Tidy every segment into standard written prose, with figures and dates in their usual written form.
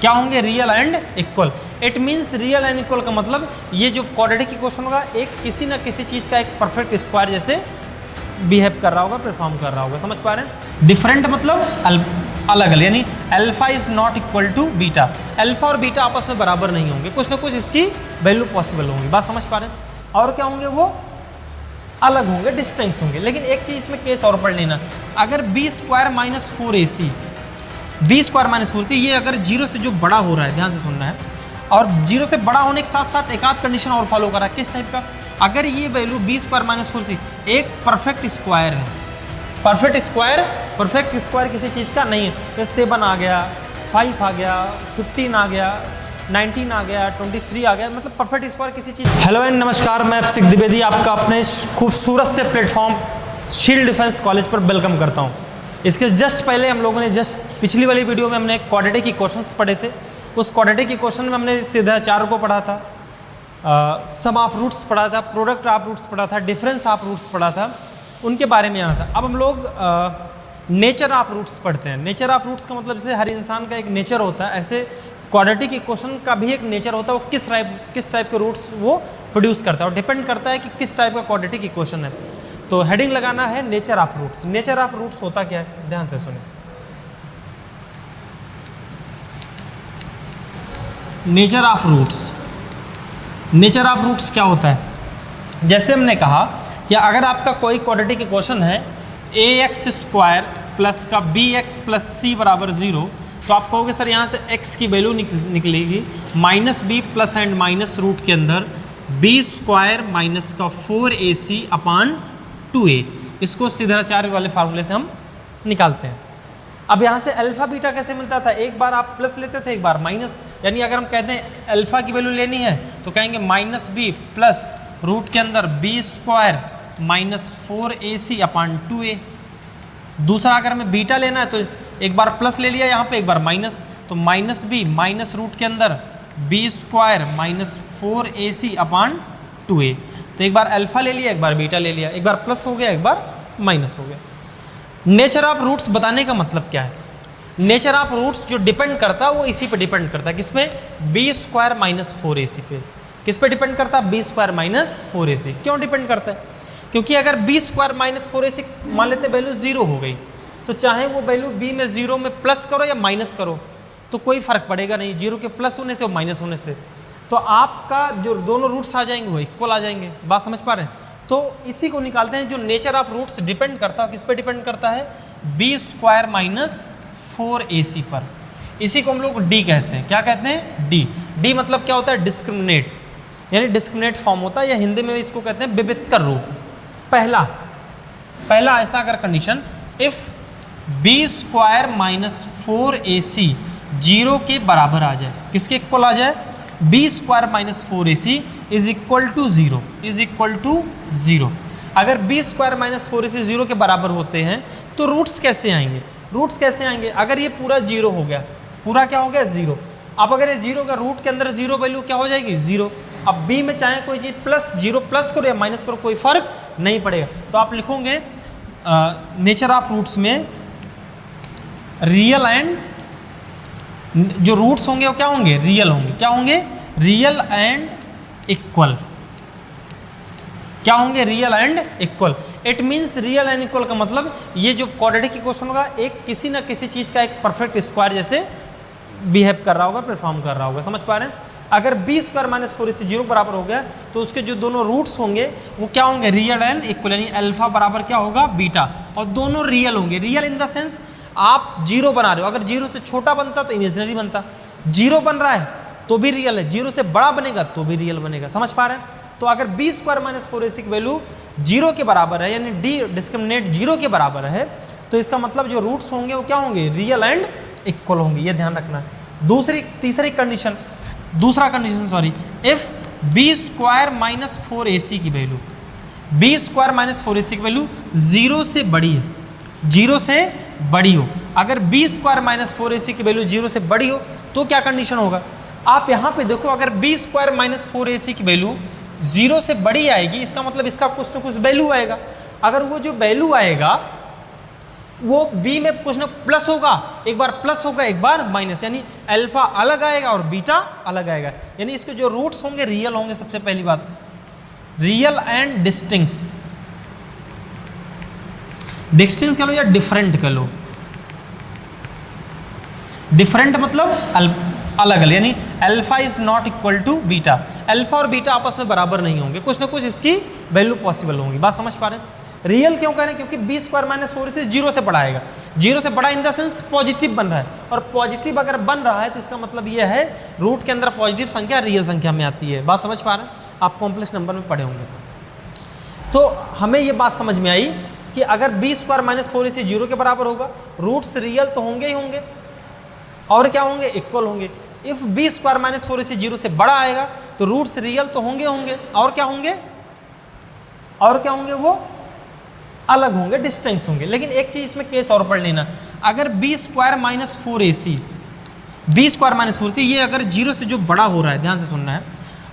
क्या होंगे, real and equal. It means real and equal का मतलब ये जो क्वाड्रेटिक इक्वेशन होगा एक किसी ना किसी चीज़ का एक परफेक्ट स्क्वायर जैसे बिहेव कर रहा होगा, परफॉर्म कर रहा होगा। समझ पा रहे हैं? डिफरेंट मतलब अलग अलग, यानी alpha is not equal to beta. Alpha और बीटा आपस में बराबर नहीं होंगे, कुछ ना कुछ इसकी वैल्यू पॉसिबल होंगी। बात समझ पा रहे हैं? और क्या होंगे, वो अलग होंगे, डिस्टिंक्ट होंगे। लेकिन एक चीज़ इसमें केस और पढ़ लेना, अगर B square minus 4ac, B square minus 4c ये अगर जीरो से जो बड़ा हो रहा है, ध्यान से सुनना है, और जीरो से बड़ा होने के साथ साथ एक आध कंडीशन और फॉलो करा। किस टाइप का, अगर ये value B square minus 4c एक परफेक्ट स्क्वायर है, परफेक्ट स्क्वायर किसी चीज़ का नहीं है, जैसे 7 आ गया, 5 आ गया, 15 आ गया, 19 आ गया, 23 आ गया, मतलब परफेक्ट स्क्वायर किसी चीज़। हेलो एंड नमस्कार, मैं अभिषेक द्विवेदी आपका अपने खूबसूरत से प्लेटफॉर्म शील्ड डिफेंस कॉलेज पर वेलकम करता हूँ। इसके जस्ट पहले हम लोगों ने पिछली वाली वीडियो में हमने क्वाड्रेटिक इक्वेशंस पढ़े थे। उस क्वाड्रेटिक इक्वेशन में हमने सीधा 4 को पढ़ा था, सम ऑफ रूट्स पढ़ा था, प्रोडक्ट ऑफ रूट्स पढ़ा था, डिफरेंस ऑफ रूट्स पढ़ा था, उनके बारे में आना था। अब हम लोग नेचर ऑफ रूट्स पढ़ते हैं। नेचर ऑफ रूट्स का मतलब जैसे हर इंसान का एक नेचर होता है, ऐसे क्वाड्रेटिक इक्वेशन का भी एक नेचर होता है। वो किस टाइप के रूट्स वो प्रोड्यूस करता है और डिपेंड करता है कि किस टाइप का क्वाड्रेटिक इक्वेशन है। तो हेडिंग लगाना है nature of roots. Nature of roots होता क्या है, ध्यान से सुनिए। Nature of roots, nature of roots क्या होता है, जैसे हमने कहा कि अगर आपका कोई क्वाड्रेटिक इक्वेशन है ax स्क्वायर प्लस का bx प्लस c बराबर 0, तो आप कहोगे सर यहाँ से x की वैल्यू निकलेगी minus B plus and minus root के अंदर b स्क्वायर माइनस का 4ac अपान 2a। इसको सीधाचार्य वाले फार्मूले से हम निकालते हैं। अब यहाँ से अल्फा बीटा कैसे मिलता था, एक बार आप प्लस लेते थे, एक बार माइनस, यानी अगर हम कहते हैं अल्फा की वैल्यू लेनी है तो कहेंगे माइनस बी प्लस रूट के अंदर बी स्क्वायर माइनस 4ac अपान 2a। दूसरा अगर हमें बीटा लेना है तो एक बार प्लस ले लिया यहाँ पे, एक बार माइनस, तो माइनस बी माइनस रूट के अंदर बी स्क्वायर माइनस 4ac अपान 2a। तो एक बार अल्फा ले लिया, एक बार बीटा ले लिया, एक बार प्लस हो गया, एक बार माइनस हो गया। नेचर ऑफ रूट्स बताने का मतलब क्या है, नेचर ऑफ रूट्स जो डिपेंड करता है वो इसी पे डिपेंड करता है, किसमें, बी स्क्वायर माइनस 4ac पे। किस पे डिपेंड करता है, बी स्क्वायर माइनस 4ac। क्यों डिपेंड करता है, क्योंकि अगर बी स्क्वायर माइनस 4ac मान लेते वैल्यू 0 हो गई, तो चाहे वो वैल्यू बी में 0 में प्लस करो या माइनस करो तो कोई फर्क पड़ेगा नहीं, 0 के प्लस होने से और माइनस होने से, तो आपका जो दोनों रूट्स आ जाएंगे वो इक्वल आ जाएंगे। बात समझ पा रहे हैं? तो इसी को निकालते हैं, जो नेचर ऑफ रूट्स डिपेंड करता है, किस पे डिपेंड करता है, बी स्क्वायर माइनस 4ac पर। इसी को हम लोग डी कहते हैं। क्या कहते हैं, डी। डी मतलब क्या होता है, डिस्क्रिमिनेट, यानी डिस्क्रिमिनेट फॉर्म होता है, या हिंदी में इसको कहते हैं विविधकर रूप। पहला ऐसा अगर condition, if B square minus 4ac 0 के बराबर आ जाए, किसके इक्वल आ जाए, B square minus 4ac is equal to 0, is equal to 0। अगर बी स्क्वायर माइनस 4ac 0 के बराबर होते हैं तो रूट्स कैसे आएंगे, रूट्स कैसे आएंगे, अगर ये पूरा 0 हो गया, पूरा क्या हो गया, 0। अब अगर ये 0 का रूट के अंदर 0 वैल्यू क्या हो जाएगी, 0। अब बी में चाहे कोई चीज़ प्लस 0 प्लस करो या माइनस करो कोई फर्क नहीं पड़ेगा। तो आप लिखोगे नेचर ऑफ रूट्स में रियल एंड, जो रूट्स होंगे वो क्या होंगे, रियल होंगे। क्या होंगे, रियल एंड इक्वल। क्या होंगे, real and equal. It means real and equal का मतलब ये जो क्वाड्रेटिक इक्वेशन होगा एक किसी ना किसी चीज़ का एक परफेक्ट स्क्वायर जैसे बिहेव कर रहा होगा, परफॉर्म कर रहा होगा। समझ पा रहे हैं? अगर बी स्क्वायर माइनस 4ac 0 बराबर हो गया तो उसके जो दोनों रूट्स होंगे वो क्या होंगे, रियल एंड इक्वल, यानी अल्फा बराबर क्या होगा, बीटा, और दोनों रियल होंगे। रियल इन द सेंस आप 0 बना रहे हो, अगर 0 से छोटा बनता तो इमेजिनरी बनता, 0 बन रहा है तो भी रियल है, 0 से बड़ा बनेगा तो भी रियल बनेगा। समझ पा रहे हैं? तो अगर बी स्क्वायर माइनस 4ac की वैल्यू 0 के बराबर है, यानी डी डिस्क्रिमिनेट 0 के बराबर है, तो इसका मतलब जो रूट्स होंगे वो क्या होंगे, रियल एंड इक्वल होंगे। ये ध्यान रखना है। दूसरा condition, if B square minus 4ac की value, B square minus 4ac की वैल्यू 0 से बड़ी है, 0 से बड़ी हो। अगर बी स्क्वायर माइनस 4ac की वैल्यू 0 से बड़ी हो तो क्या कंडीशन होगा, आप यहाँ पे देखो, अगर बी स्क्वायर माइनस 4ac की वैल्यू 0 से बड़ी आएगी, इसका मतलब इसका कुछ ना कुछ वैल्यू आएगा। अगर वो जो वैल्यू आएगा वो बी में कुछ ना प्लस होगा, एक बार प्लस होगा एक बार माइनस, यानी अल्फा अलग आएगा और बीटा अलग आएगा। यानी इसके जो रूट्स होंगे रियल होंगे। सबसे पहली बात रियल एंड डिस्टिंक्ट्स, डिस्टिंक्ट कह लो या डिफरेंट कह लो। डिफरेंट मतलब अलग अलग, यानी alpha is not equal to beta, alpha और बीटा आपस में बराबर नहीं होंगे, कुछ ना कुछ इसकी वैल्यू पॉसिबल होंगी। बात समझ पा रहे हैं? रियल क्यों कह रहे हैं? क्योंकि बी स्क्वायर माइनस 4ac 0 से बड़ा आएगा, 0 से बड़ा इन द सेंस पॉजिटिव बन रहा है, और पॉजिटिव अगर बन रहा है तो इसका मतलब यह है रूट के अंदर पॉजिटिव संख्या रियल संख्या में आती है। बात समझ पा रहे हैं? आप कॉम्प्लेक्स नंबर में पढ़े होंगे। तो हमें ये बात समझ में आई कि अगर बी स्क्वायर माइनस 4ac 0 के बराबर होगा, रूट्स रियल तो होंगे ही होंगे, और क्या होंगे? इक्वल होंगे। If B square minus 4ac 0 से बड़ा आएगा तो रूट्स रियल तो होंगे होंगे, और क्या होंगे? और क्या होंगे? वो अलग होंगे, डिस्टिंक्ट होंगे। लेकिन एक चीज इसमें केस और पढ़ लेना, अगर B square minus 4ac, B square minus 4ac ये अगर 0 से जो बड़ा हो रहा है, ध्यान से सुनना है,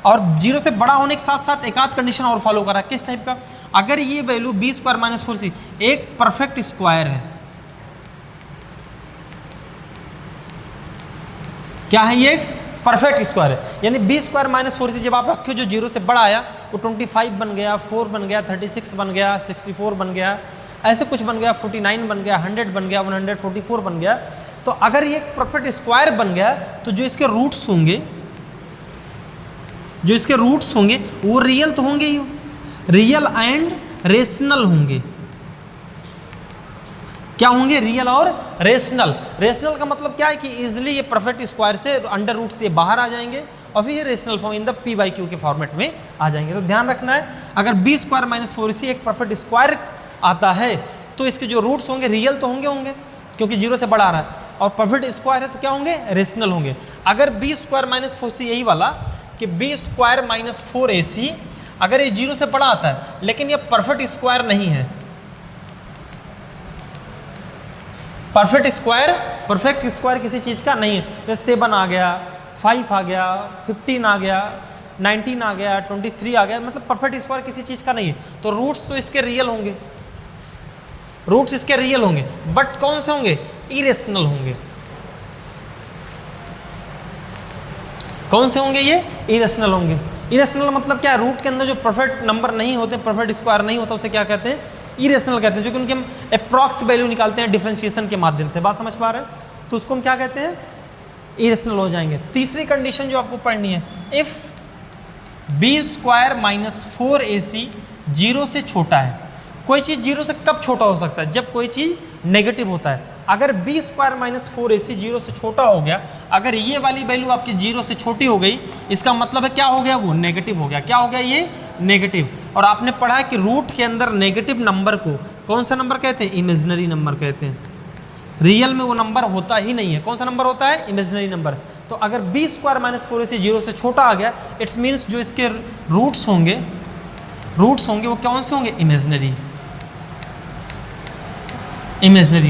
और 0 से बड़ा होने के साथ साथ एक आध कंडीशन और फॉलो करा। किस टाइप का? अगर ये value B square minus 4ac एक परफेक्ट स्क्वायर है, क्या है ये? एक परफेक्ट स्क्वायर है। यानी बी स्क्वायर माइनस 4ac जब आप रखे हो, जो 0 से बड़ा आया वो 25 बन गया, 4 बन गया, 36 बन गया, 64 बन गया, ऐसे कुछ बन गया, 49 बन गया, 100 बन गया, 144 बन गया। तो अगर ये परफेक्ट स्क्वायर बन गया तो जो इसके रूट्स होंगे, जो इसके रूट्स होंगे वो रियल तो होंगे ही, रियल एंड रेशनल होंगे। क्या होंगे? रियल और रेशनल। रेशनल का मतलब क्या है कि इजीली ये परफेक्ट स्क्वायर से अंडर रूट से बाहर आ जाएंगे और फिर ये rational form in the P by Q के फॉर्मेट में आ जाएंगे। तो ध्यान रखना है, अगर बी स्क्वायर माइनस 4ac एक परफेक्ट स्क्वायर आता है तो इसके जो रूट्स होंगे रियल तो होंगे होंगे, क्योंकि 0 से बड़ा आ रहा है, और परफेक्ट स्क्वायर है तो क्या होंगे? रेशनल होंगे। अगर बी स्क्वायर माइनस 4ac यही वाला कि बी स्क्वायर माइनस 4ac अगर ये 0 से बड़ा आता है लेकिन ये परफेक्ट स्क्वायर नहीं है, परफेक्ट स्क्वायर किसी चीज का नहीं है, जैसे 7 आ गया, 5 आ गया, 15 आ गया, 19 आ गया, 23 आ गया, मतलब परफेक्ट स्क्वायर किसी चीज का नहीं है, तो रूट्स तो इसके रियल होंगे, रूट्स इसके रियल होंगे, बट कौन से होंगे? इरेशनल होंगे। कौन से होंगे ये? इरेशनल होंगे। इरेशनल मतलब क्या है? रूट के अंदर जो परफेक्ट नंबर नहीं होते, परफेक्ट स्क्वायर नहीं होता, उसे क्या कहते हैं? इरेशनल कहते हैं। जो कि उनके हम अप्रॉक्स वैल्यू निकालते हैं डिफरेंशिएशन के माध्यम से। बात समझ पा रहे हैं? तो उसको हम क्या कहते हैं? इरेशनल हो जाएंगे। तीसरी कंडीशन जो आपको पढ़नी है, if B square minus 4ac 0 से छोटा है। कोई चीज़ 0 से कब छोटा हो सकता है? जब कोई चीज़ नेगेटिव होता है। अगर बी स्क्वायर माइनस 4ac 0 से छोटा हो गया, अगर ये वाली वैल्यू आपकी 0 से छोटी हो गई, इसका मतलब है क्या हो गया? वो नेगेटिव हो गया। क्या हो गया? ये नेगेटिव। और आपने पढ़ा है कि रूट के अंदर नेगेटिव नंबर को कौन सा नंबर कहते हैं? इमेजिनरी नंबर कहते हैं। रियल में वो नंबर होता ही नहीं है। कौन सा नंबर होता है? Imaginary number. तो अगर बी स्क्वायर माइनस 4ac 0 से छोटा आ गया, इट्स मीन्स जो इसके रूट्स होंगे वो कौन से होंगे? इमेजिनरी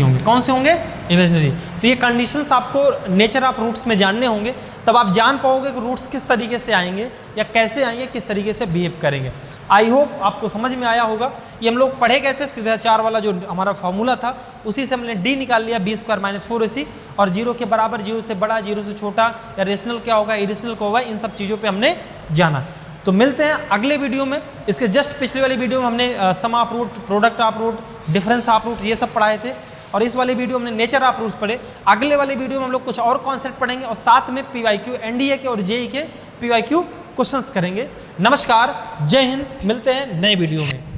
होंगे। कौन से होंगे? इमेजिनरी। तो ये कंडीशंस आपको नेचर ऑफ रूट्स में जानने होंगे, तब आप जान पाओगे कि रूट्स किस तरीके से आएंगे या कैसे आएंगे, किस तरीके से बिहेव करेंगे। आई होप आपको समझ में आया होगा। ये हम लोग पढ़े कैसे? सीधा 4 वाला जो हमारा फॉर्मूला था उसी से हमने डी निकाल लिया, बी स्क्वायर माइनस 4ac, और 0 के बराबर, 0 से बड़ा, 0 से छोटा, या रेशनल क्या होगा, इरेशनल क्या होगा, इन सब चीज़ों पर हमने जाना। तो मिलते हैं अगले वीडियो में। इसके जस्ट पिछले वाली वीडियो में हमने sum of root, product of root, difference of root, ये सब पढ़ाए थे, और इस वाले वीडियो में हमने नेचर ऑफ रूट्स पढ़े। अगले वाले वीडियो में हम लोग कुछ और कॉन्सेप्ट पढ़ेंगे और साथ में PYQ, NDA के और JEE के PYQ क्वेश्चंस करेंगे। नमस्कार, जय हिंद, मिलते हैं नए वीडियो में।